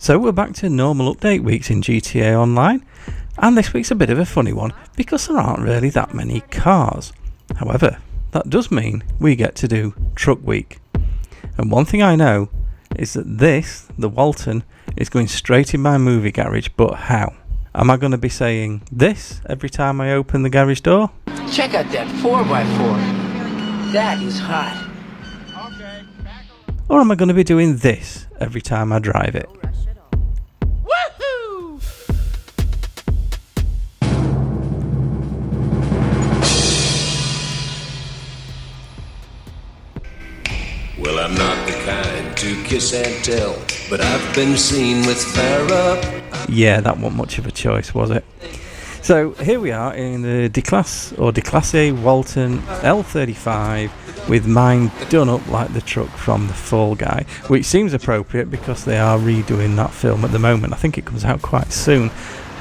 So we're back to normal update weeks in GTA Online, and this week's a bit of a funny one because there aren't really that many cars. However, that does mean we get to do Truck Week. And one thing I know is that this, the Walton, is going straight in my movie garage, but how? Am I going to be saying this every time I open the garage door? Check out that 4x4. That is hot. Or am I going to be doing this every time I drive it? Woohoo! Well, I'm not the kind to kiss and tell, but I've been seen with Farrah. Yeah, that wasn't much of a choice, was it? So here we are in the Declasse Walton L35 with mine done up like the truck from The Fall Guy, which seems appropriate because they are redoing that film at the moment. I think it comes out quite soon.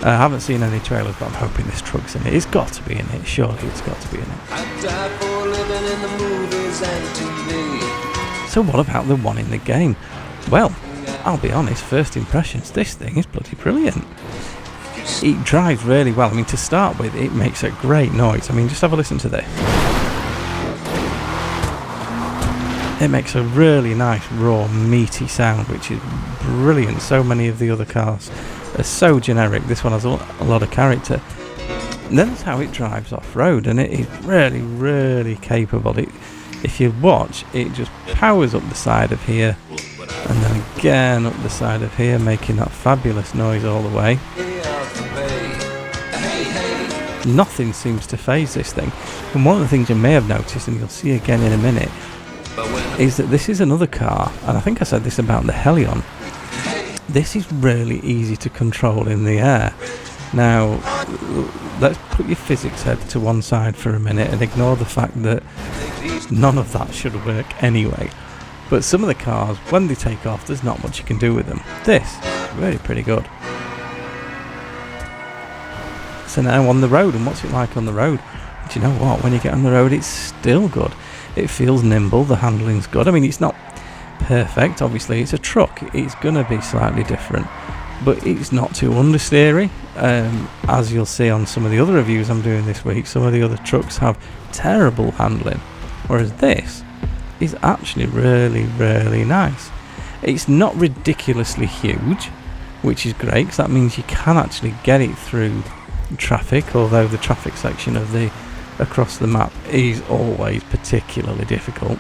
I haven't seen any trailers, but I'm hoping this truck's in it. It's got to be in it, surely it's got to be in it. I die for living in the movies and TV. So what about the one in the game? Well, I'll be honest, first impressions, this thing is bloody brilliant. It drives really well. I mean, to start with, it makes a great noise. I mean, just have a listen to this. It makes a really nice, raw, meaty sound, which is brilliant. So many of the other cars are so generic. This one has a lot of character. And then that's how it drives off-road, and it is really, really capable. If you watch, it just powers up the side of here, and then again up the side of here, making that fabulous noise all the way. Nothing seems to phase this thing. And one of the things you may have noticed, and you'll see again in a minute, is that this is another car, and I think I said this about the Helion. This is really easy to control in the air. Now, let's put your physics head to one side for a minute and ignore the fact that none of that should work anyway. But some of the cars, when they take off, there's not much you can do with them. This is really pretty good. So now on the road, and what's it like on the road? Do you know what? When you get on the road, it's still good. It feels nimble, the handling's good. I mean, it's not perfect, obviously, it's a truck. It's going to be slightly different, but it's not too understeery. As you'll see on some of the other reviews I'm doing this week, some of the other trucks have terrible handling, whereas this is actually really, really nice. It's not ridiculously huge, which is great, because that means you can actually get it through traffic, although the traffic section of the across the map is always particularly difficult.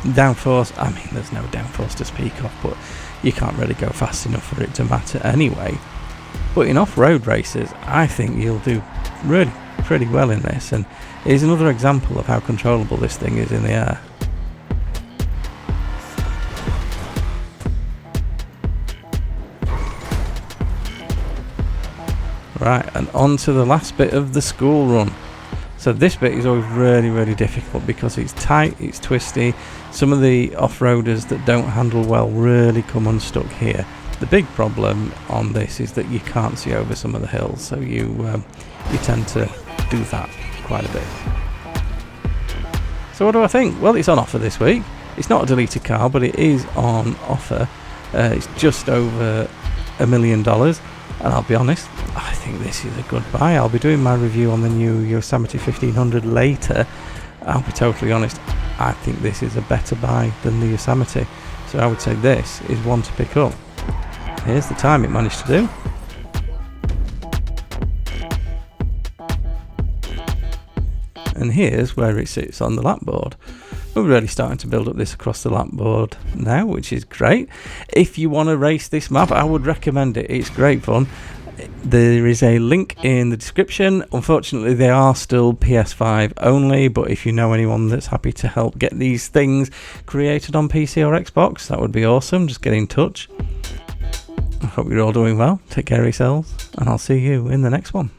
Downforce, I mean, there's no downforce to speak of, but you can't really go fast enough for it to matter anyway. But in off-road races, I think you'll do really pretty well in this, and here's another example of how controllable this thing is in the air. Right, and on to the last bit of the school run. So this bit is always really, really difficult because it's tight, it's twisty. Some of the off-roaders that don't handle well really come unstuck here. The big problem on this is that you can't see over some of the hills, so you tend to do that quite a bit. So what do I think? Well, it's on offer this week. It's not a deleted car, but it is on offer. It's just over $1 million. And I'll be honest, I think this is a good buy. I'll be doing my review on the new Yosemite 1500 later. I'll be totally honest, I think this is a better buy than the Yosemite. So I would say this is one to pick up. Here's the time it managed to do. And here's where it sits on the Lapboard. We're really starting to build up this across the Lapboard now, which is great. If you want to race this map, I would recommend it. It's great fun. There is a link in the description. Unfortunately, they are still PS5 only, but if you know anyone that's happy to help get these things created on PC or Xbox, that would be awesome. Just get in touch. I hope you're all doing well. Take care of yourselves, and I'll see you in the next one.